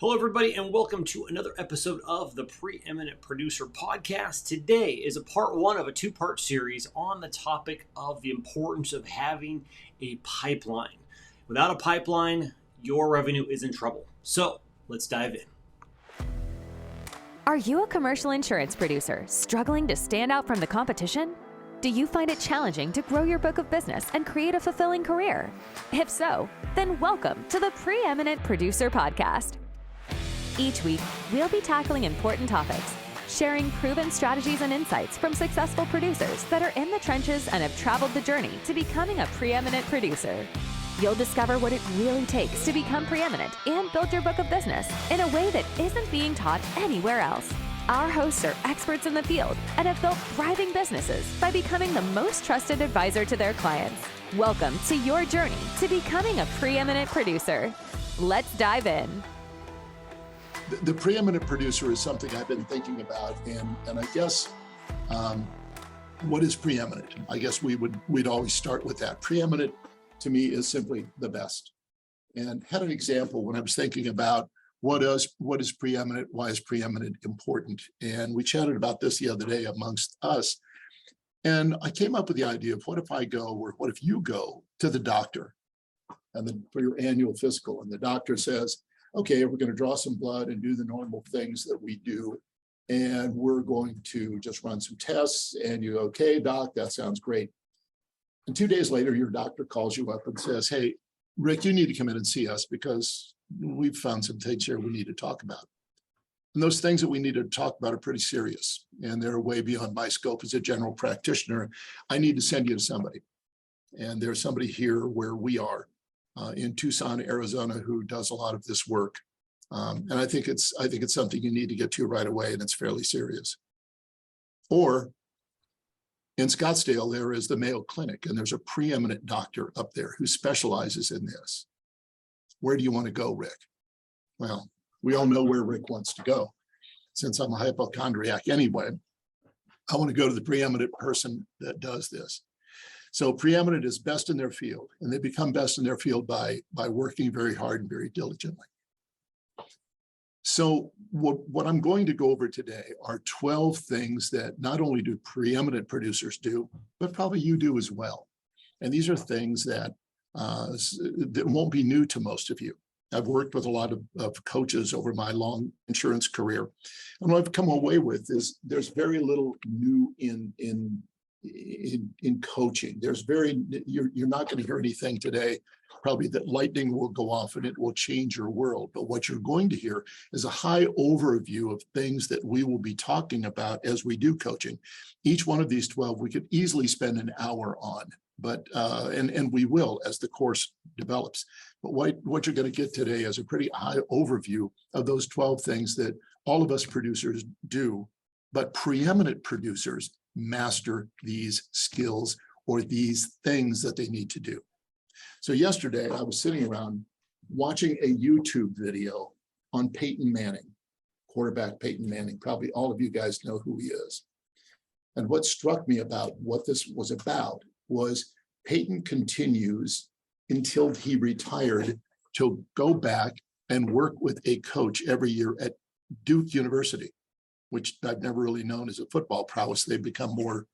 Hello, everybody, and welcome to another episode of the Preeminent Producer Podcast. Today is a part one of a two-part series on the topic of the importance of having a pipeline. Without a pipeline, your revenue is in trouble. So let's dive in. Are you a commercial insurance producer struggling to stand out from the competition? Do you find it challenging to grow your book of business and create a fulfilling career? If so, then welcome to the Preeminent Producer Podcast. Each week, we'll be tackling important topics, sharing proven strategies and insights from successful producers that are in the trenches and have traveled the journey to becoming a preeminent producer. You'll discover what it really takes to become preeminent and build your book of business in a way that isn't being taught anywhere else. Our hosts are experts in the field and have built thriving businesses by becoming the most trusted advisor to their clients. Welcome to your journey to becoming a preeminent producer. Let's dive in. The preeminent producer is something I've been thinking about, and I guess what is preeminent? I guess we'd always start with that. Preeminent to me is simply the best. And had an example when I was thinking about what is preeminent, why is preeminent important? And we chatted about this the other day amongst us. And I came up with the idea of what if I go, or what if you go to the doctor and for your annual physical, and the doctor says, okay, we're going to draw some blood and do the normal things that we do. And we're going to just run some tests. And you go, okay, doc, that sounds great. And 2 days later, your doctor calls you up and says, hey, Rick, you need to come in and see us because we've found some things here we need to talk about. And those things that we need to talk about are pretty serious. And they're way beyond my scope as a general practitioner. I need to send you to somebody. And there's somebody here where we are. In Tucson, Arizona, who does a lot of this work. And I think it's something you need to get to right away, and it's fairly serious. Or in Scottsdale, there is the Mayo Clinic, and there's a preeminent doctor up there who specializes in this. Where do you want to go, Rick? Well, we all know where Rick wants to go. Since I'm a hypochondriac anyway, I want to go to the preeminent person that does this. So preeminent is best in their field, and they become best in their field by working very hard and very diligently. So what I'm going to go over today are 12 things that not only do preeminent producers do, but probably you do as well. And these are things that won't be new to most of you. I've worked with a lot of coaches over my long insurance career. And what I've come away with is there's very little new in coaching. You're not going to hear anything today, probably that lightning will go off and it will change your world. But what you're going to hear is a high overview of things that we will be talking about as we do coaching. Each one of these 12, we could easily spend an hour on, but and we will as the course develops. But what you're going to get today is a pretty high overview of those 12 things that all of us producers do, but preeminent producers master these skills or these things that they need to do. So yesterday I was sitting around watching a YouTube video on Peyton Manning, quarterback Peyton Manning. Probably all of you guys know who he is. And what struck me about what this was about was Peyton continues until he retired to go back and work with a coach every year at Duke University, which I've never really known as a football prowess. They've become more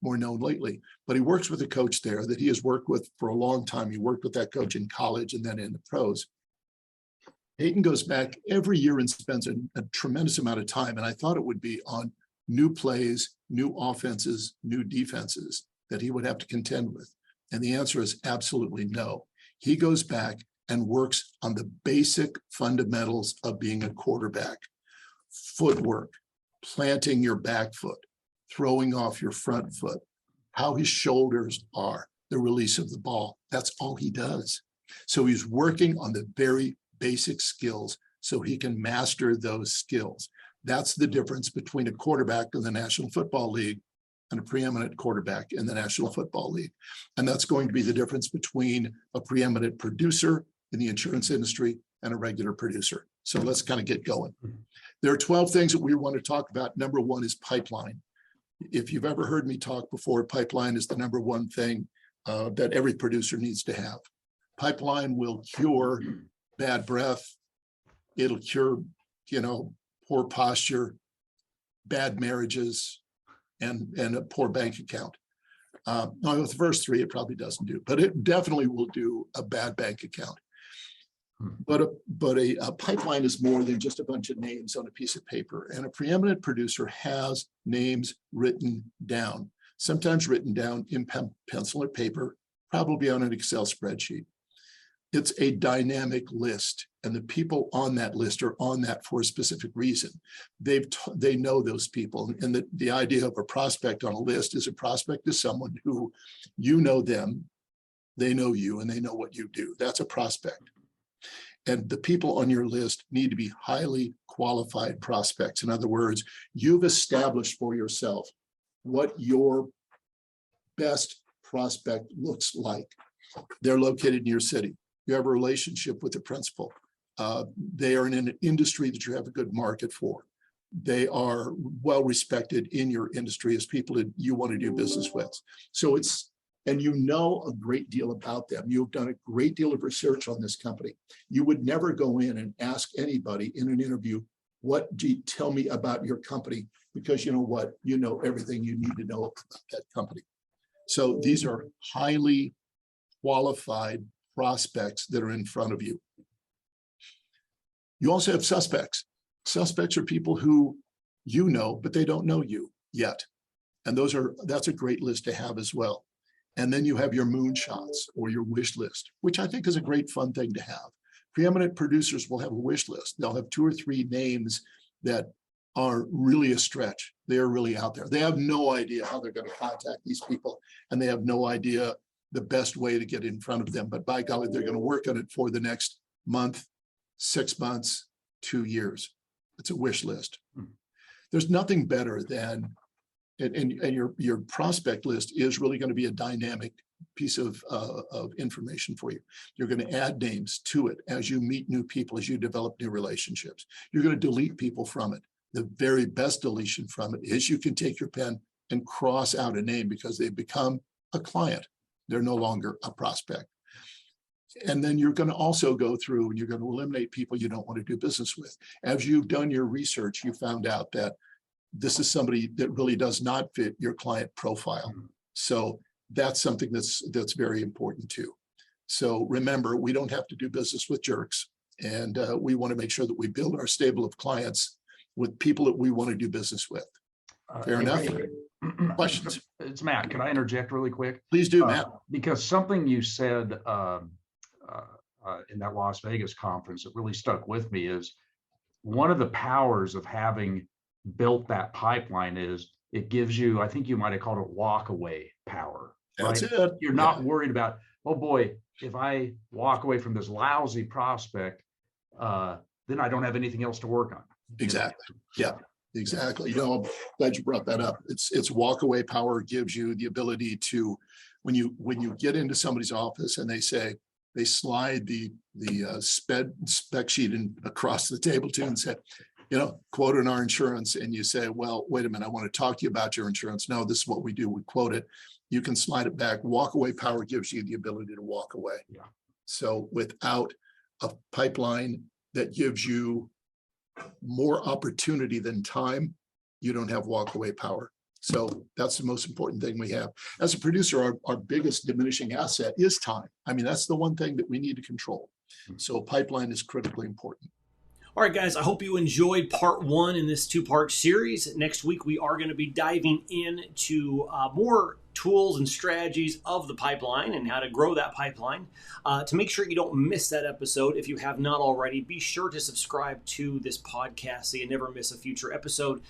known lately. But he works with a coach there that he has worked with for a long time. He worked with that coach in college and then in the pros. Peyton goes back every year and spends a tremendous amount of time. And I thought it would be on new plays, new offenses, new defenses that he would have to contend with. And the answer is absolutely no. He goes back and works on the basic fundamentals of being a quarterback. Footwork, planting your back foot, throwing off your front foot, how his shoulders are, the release of the ball. That's all he does. So he's working on the very basic skills so he can master those skills. That's the difference between a quarterback in the National Football League and a preeminent quarterback in the National Football League. And that's going to be the difference between a preeminent producer in the insurance industry and a regular producer. So let's kind of get going. There are 12 things that we want to talk about. Number one is pipeline. If you've ever heard me talk before, pipeline is the number one thing that every producer needs to have. Pipeline will cure bad breath, it'll cure, poor posture, bad marriages, and a poor bank account. Now, with the first three, it probably doesn't do, but it definitely will do a bad bank account. But a pipeline is more than just a bunch of names on a piece of paper. And a preeminent producer has names written down, sometimes written down in pencil or paper, probably on an Excel spreadsheet. It's a dynamic list, and the people on that list are on that for a specific reason. They know those people, and the idea of a prospect on a list is a prospect is someone who you know them, they know you, and they know what you do. That's a prospect. And the people on your list need to be highly qualified prospects. In other words, you've established for yourself what your best prospect looks like. They're located in your city. You have a relationship with the principal. They are in an industry that you have a good market for. They are well respected in your industry as people that you want to do business with. So and you know a great deal about them. You've done a great deal of research on this company. You would never go in and ask anybody in an interview, what do you tell me about your company? Because you know what? You know everything you need to know about that company. So these are highly qualified prospects that are in front of you. You also have suspects. Suspects are people who you know, but they don't know you yet. And that's a great list to have as well. And then you have your moonshots or your wish list, which I think is a great fun thing to have. Preeminent producers will have a wish list. They'll have 2 or 3 names that are really a stretch. They are really out there. They have no idea how they're going to contact these people, and they have no idea the best way to get in front of them. But by golly, they're going to work on it for the next month, 6 months, 2 years. It's a wish list. There's nothing better than, and your prospect list is really going to be a dynamic piece of information for you. You're going to add names to it as you meet new people, as you develop new relationships. You're going to delete people from it. The very best deletion from it is you can take your pen and cross out a name because they've become a client. They're no longer a prospect. And then you're going to also go through and you're going to eliminate people you don't want to do business with. As you've done your research, you found out that this is somebody that really does not fit your client profile. So that's something that's very important too. So remember, we don't have to do business with jerks. And we want to make sure that we build our stable of clients with people that we want to do business with. Fair enough? Questions? It's Matt. Can I interject really quick? Please do, Matt. Because something you said in that Las Vegas conference that really stuck with me is one of the powers of having built that pipeline is it gives you, I think you might have called it walk away power. That's right? it. You're not worried about, oh boy, if I walk away from this lousy prospect, then I don't have anything else to work on. Exactly. Yeah, exactly. I'm glad you brought that up. It's walk away power gives you the ability to, when you get into somebody's office and they slide the spec sheet across the table to and say, quote on our insurance, and you say, well, wait a minute, I want to talk to you about your insurance. No, this is what we do. We quote it. You can slide it back. Walk away power gives you the ability to walk away. Yeah. So without a pipeline that gives you more opportunity than time, you don't have walk away power. So that's the most important thing we have. As a producer, our biggest diminishing asset is time. I mean, that's the one thing that we need to control. So a pipeline is critically important. All right, guys, I hope you enjoyed part 1 in this 2-part series. Next week, we are going to be diving into more tools and strategies of the pipeline and how to grow that pipeline. To make sure you don't miss that episode, if you have not already, be sure to subscribe to this podcast so you never miss a future episode.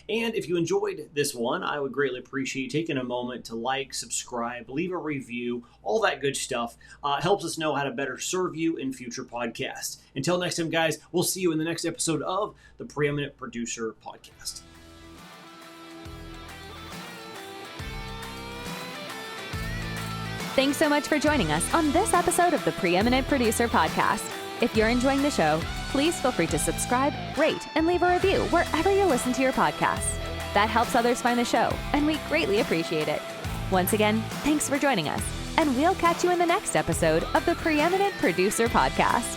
And if you enjoyed this one, I would greatly appreciate you taking a moment to like, subscribe, leave a review, all that good stuff. Helps us know how to better serve you in future podcasts. Until next time, guys, we'll see you in the next episode of the Preeminent Producer Podcast. Thanks so much for joining us on this episode of the Preeminent Producer Podcast. If you're enjoying the show, please feel free to subscribe, rate, and leave a review wherever you listen to your podcasts. That helps others find the show, and we greatly appreciate it. Once again, thanks for joining us, and we'll catch you in the next episode of the Preeminent Producer Podcast.